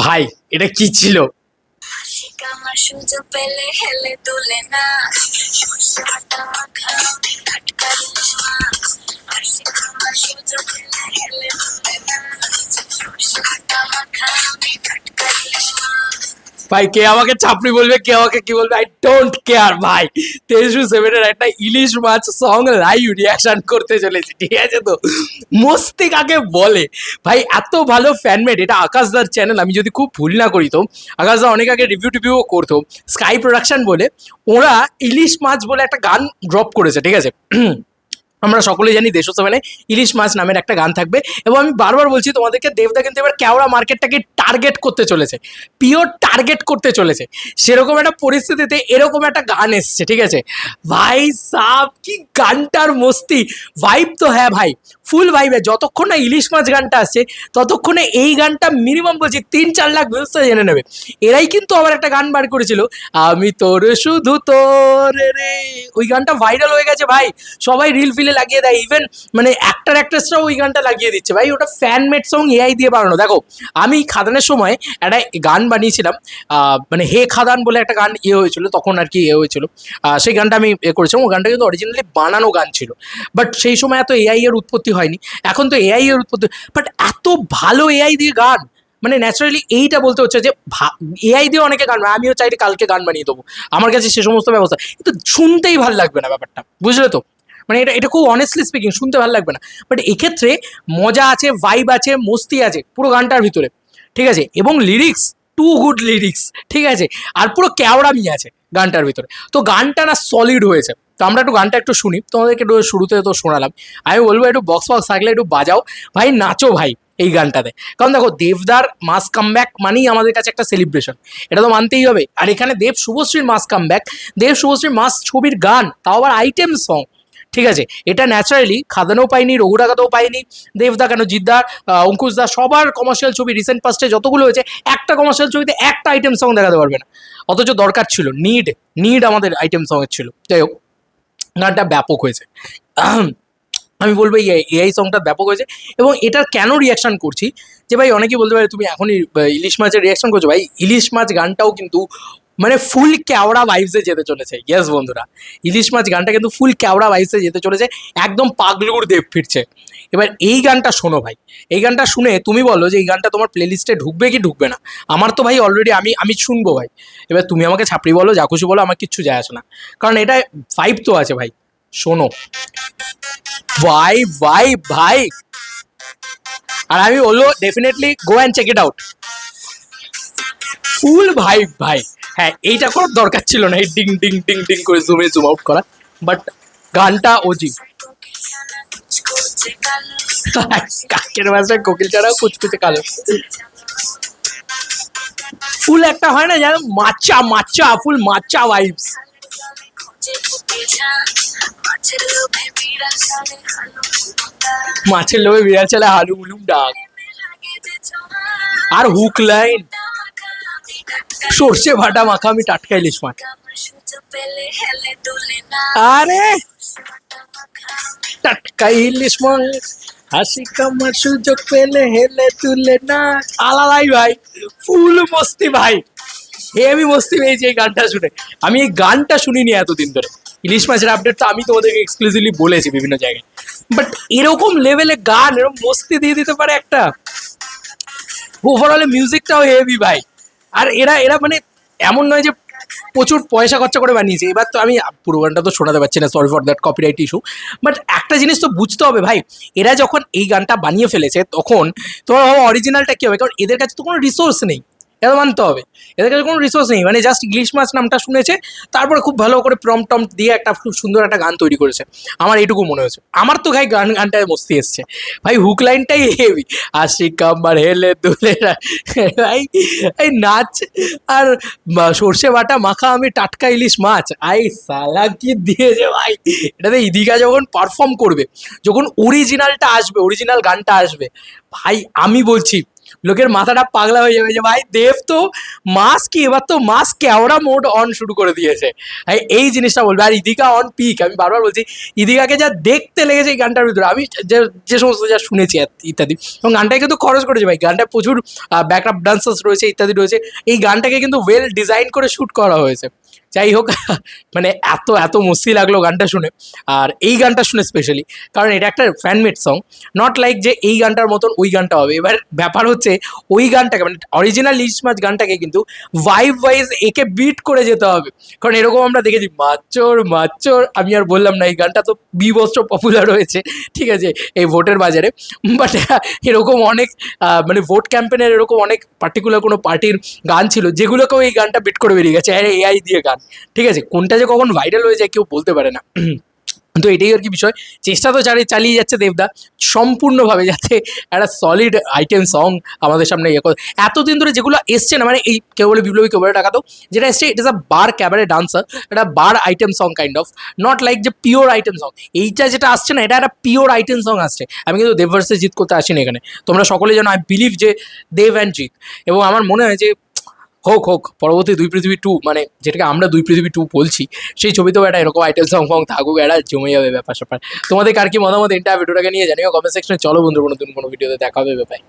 ভাই এটা কি ছিল? আমার সুযোগ পেলে হেলে দুলে না সর্ষে বাটা মাখা আমি টাটকা ইলিশ মাছ আশিক আমার সুযোগ পেলে হেলে দুলে না সর্ষে বাটা মাখা আমি টাটকা ইলিশ মাছ। ভাই কে আমাকে ছাপড়ি বলবে, কে আমাকে কি বলবে, আই ডোন্ট কেয়ার ভাই। তেজু সেভেনের একটা ইলিশ মাছ সং লাইভ রিয়াকশন করতে চলেছি, ঠিক আছে? তো মস্তি কাকে বলে ভাই, এত ভালো ফ্যানমেড। এটা আকাশদার চ্যানেল, আমি যদি খুব ভুল না করি তো আকাশদা অনেক আগে রিভিউ টিভিউ করতো, স্কাই প্রোডাকশন বলে। ওরা ইলিশ মাছ বলে একটা গান ড্রপ করেছে, ঠিক আছে? আমরা সকলেই জানি দেশ সেভেনে ইলিশ মাছ নামের একটা গান থাকবে, এবং আমি বারবার বলছি তোমাদেরকে, দেবদা কিন্তু এবার কেওড়া মার্কেটটাকে টার্গেট করতে চলেছে, পিওর টার্গেট করতে চলেছে। সেরকম একটা পরিস্থিতিতে এরকম একটা গান এসছে, ঠিক আছে? ভাই সাব কি গানটার মস্তি, ভাইব তো হ্যাঁ ভাই, ফুল ভাইবে। যতক্ষণ না ইলিশ মাছ গানটা আসছে ততক্ষণে এই গানটা মিনিমাম বলছি 3-4 লাখ ভিউজ তো জেনে নেবে। এরাই কিন্তু আবার একটা গান বার করেছিল, আমি তোর শুধু তোর রে, ওই গানটা ভাইরাল হয়ে গেছে ভাই, সবাই রিল ফিলে লাগিয়ে দেয়, ইভেন মানে অ্যাক্টর অ্যাক্ট্রেসরাও ওই গানটা লাগিয়ে দিচ্ছে ভাই। ওটা ফ্যান মেড সং, এআই দিয়ে বানানো। দেখো আমি খাদানের সময় একটা গান বানিয়েছিলাম, মানে হে খাদান বলে একটা গান হয়েছিল তখন আর কি, হয়েছিল। সেই গানটা আমি করেছিলাম। ও গানটা কিন্তু অরিজিনালি বানানো গান ছিল, বাট সেই সময় এত এআই এর উৎপত্তি হয়নি। এখন তো এআই এর উৎপত্তি, বাট এত ভালো এআই দিয়ে গান, মানে ন্যাচারালি এইটা বলতে হচ্ছে যে এআই দিয়ে অনেকে গান, আমিও চাইলে কালকে গান বানিয়ে দেবো, আমার কাছে সে সমস্ত ব্যবস্থা, কিন্তু শুনতেই ভালো লাগবে না ব্যাপারটা, বুঝলে তো? মানে এটা এটা খুব অনেস্টলি স্পিকিং শুনতে ভালো লাগবে না, বাট এক্ষেত্রে মজা আছে, ভাইব আছে, মস্তি আছে পুরো গানটার ভিতরে, ঠিক আছে? এবং লিরিক্স, টু গুড লিরিক্স, ঠিক আছে? আর পুরো ক্যাওড়ামি আছে গানটার ভিতরে। তো গানটা না সলিড হয়েছে। তো আমরা একটু গানটা একটু শুনি, তোমাদেরকে একটু শুরুতে তো শোনালাম। আমি বলবো একটু বক্স বক্স থাকলে একটু বাজাও ভাই, নাচো ভাই এই গানটাতে। কারণ দেখো দেবদার মাস কামব্যাক মানেই আমাদের কাছে একটা সেলিব্রেশন, এটা তো মানতেই হবে। আর এখানে দেব শুভশ্রীর মাস কামব্যাক, দেব শুভশ্রীর মাস ছবির গান, তাও আবার আইটেম সং, ঠিক আছে? এটা ন্যাচারালি খাদানও পাইনি, রঘুরাগাতেও পাইনি, দেবদা কেন, জিদ্দার, অঙ্কুশদা, সবার কমার্শিয়াল ছবি রিসেন্ট পাস্টে যতগুলো হয়েছে, একটা কমার্শিয়াল ছবিতে একটা আইটেম সং দেখাতে পারবে না। অথচ দরকার ছিল, নিড নিড আমাদের আইটেম সঙের ছিল। যাই হোক, গানটা ব্যাপক হয়েছে। আমি বলবো এই এআই সংটা ব্যাপক হয়েছে। এবং এটার কেন রিয়াকশন করছি, যে ভাই অনেকেই বলতে পারে তুমি এখনই ইলিশ মাছের রিয়াকশন করছো। ভাই ইলিশ মাছ গানটাও কিন্তু মানে ফুল কেওড়া ভাইবসে যেতে চলেছে। ইয়েস বন্ধুরা, ইলিশ মাছ গানটা কিন্তু ফুল কেওড়া ভাইবসে যেতে চলেছে, একদম পাগলুর দেব ফিরছে। এবার এই গানটা শোনো ভাই, এই গানটা শুনে তুমি বলো যে এই গানটা তোমার প্লেলিস্টে ঢুকবে কি ঢুকবে না। আমার তো ভাই অলরেডি আমি আমি শুনবো ভাই। এবার তুমি আমাকে ছাপড়ি বলো, যা খুশি বলো, আমার কিচ্ছু যায় আসে না, কারণ এটা ভাইব তো আছে ভাই। শোনো ভাই ভাই ভাই, আর আমি বলবো definitely go and check it out, ফুল ভাই ভাই। হ্যাঁ এইটা করার দরকার ছিল না, এই ডিং ডিং ডিং ডিং করে জুম আউট করা, বাট গানটা ওজি। কাকের ভাষায় কোকিল ছাড়াও কুচকুচে কালো, ফুল একটা হয় না যেন মাচা মাচা, ফুল মাচা ভাইবস। মাছের লোভে বিড়াল চালে হালু মুলুম ডাক, আর হুক লাইন, সর্ষে ভাটা মাখা আমি টাটকা ইলিশ মাছ। আরে টাটকা ইলিশ মাছ, হাসি কামার সুযোগ পেলে হেলে তুলে না, আলাদাই ভাই, ফুল মস্তি ভাই, হেভি মস্তি পেয়েছি এই গানটা শুনে। আমি এই গানটা শুনিনি এতদিন ধরে। ইলিশ মাছের আপডেট তো আমি তোমাদেরকে এক্সক্লুসিভলি বলেছি বিভিন্ন জায়গায়, বাট এরকম লেভেলে গান, এরকম মস্তি দিয়ে দিতে পারে একটা, ওভারঅলে মিউজিকটাও হেভি ভাই। আর এরা এরা মানে এমন নয় যে প্রচুর পয়সা খরচা করে বানিয়েছে। এবার তো আমি পুরো গানটা তো শোনাতে পারছি না, sorry for that copyright issue, but একটা জিনিস তো বুঝতে হবে ভাই, এরা যখন এই গানটা বানিয়ে ফেলেছে তখন তোমার অরিজিনালটা কি হবে, কারণ এদের কাছে তো কোনো রিসোর্স নেই, এটা মানতে হবে। এদের কাছে কোনো রিসোর্স নেই, মানে জাস্ট ইলিশ মাছ নামটা শুনেছে, তারপরে খুব ভালো করে প্রম্পট দিয়ে একটা খুব সুন্দর একটা গান তৈরি করেছে। আমার এইটুকু মনে হয়েছে। আমার তো ভাই গানটায় মস্তি এসছে ভাই, হুক লাইনটাই হেভি, আশি কাম্বার হেলে দুলে ভাই, এই নাচ, আর সর্ষে বাটা মাখা আমি টাটকা ইলিশ মাছ, আই সালা কি দিয়েছে ভাই। এটাতে ইদিকা যখন পারফর্ম করবে, যখন অরিজিনালটা আসবে, অরিজিনাল গানটা আসবে, ভাই আমি বলছি লোকের মাথাটা পাগলা হয়ে যাবে যে ভাই দেব তো মাস কি, এবার তো মাস কেওড়া মোড অন শুরু করে দিয়েছে। এই জিনিসটা বলবে। আর ইদিকা অন পিক, আমি বারবার বলছি ইদিকাকে যা দেখতে লেগেছে এই গানটার ভিতরে, আমি যে যে সমস্ত যা শুনেছি ইত্যাদি, এবং গানটাকে কিন্তু খরচ করেছে ভাই, গানটা প্রচুর ব্যাকআপ ডান্সার্স রয়েছে ইত্যাদি রয়েছে, এই গানটাকে কিন্তু ওয়েল ডিজাইন করে শ্যুট করা হয়েছে। যাই হোক, মানে এত এত মস্তি লাগলো গানটা শুনে। আর এই গানটা শুনে স্পেশালি, কারণ এটা একটা ফ্যানমেড সং, নট লাইক যে এই গানটার মতন ওই গানটা হবে। এবার ব্যাপার হচ্ছে ওই গানটাকে মানে অরিজিনাল লিস্ট মাছ গানটাকে কিন্তু ভাইব ওয়াইজ একে বিট করে যেতে হবে, কারণ এরকম আমরা দেখেছি মাচ্চর মাচ্চর, আমি আর বললাম না, এই গানটা তো বিভৎস পপুলার হয়েছে, ঠিক আছে, এই ভোটের বাজারে। বাট এরকম অনেক মানে ভোট ক্যাম্পেনের এরকম অনেক পার্টিকুলার কোনো পার্টির গান ছিল যেগুলোকেও এই গানটা বিট করে বেরিয়ে গেছে, আরে এআই দিয়ে গান, ঠিক আছে, কোনটা যে কখন ভাইরাল হয়ে যায় কেউ বলতে পারে না। তো এটাই আর কি বিষয়। চেষ্টা তো চালিয়ে যাচ্ছে দেবদা সম্পূর্ণভাবে, যাতে একটা সলিড আইটেম সং আমাদের সামনে ইয়ে করে। এতদিন ধরে যেগুলো এসছে না, মানে এই কেউ বলে বিপ্লবী, কেউ বলে টাকা, তো যেটা এসছে ইট ইস আ বার ক্যাবারে ডান্সার, একটা bar item song kind of, not like যে পিওর আইটেম সং। এইটা যেটা আসছে না, এটা একটা পিওর আইটেম সং আসছে। আমি কিন্তু দেব ভার্সেস জিৎ করতে আসিনি এখানে, তোমরা সকলে জানো আই বিলিভ যে দেব অ্যান্ড জিৎ, এবং আমার মনে হয় যে হোক হোক পরবর্তী দুই পৃথিবী 2, মানে যেটাকে আমরা দুই পৃথিবী 2 বলছি, সেই ছবিতেও একটা এরকম আইটেম সং ফং থাকুক, একটা জমে যাবে ব্যাপার স্যাপার। তোমাদের কার কি মতামত এন্টায়ার ভিডিওটাকে নিয়ে জানিও কমেন্ট সেকশনে। চলো বন্ধু, নতুন কোনো ভিডিওতে দেখা হবে, ব্যাপার।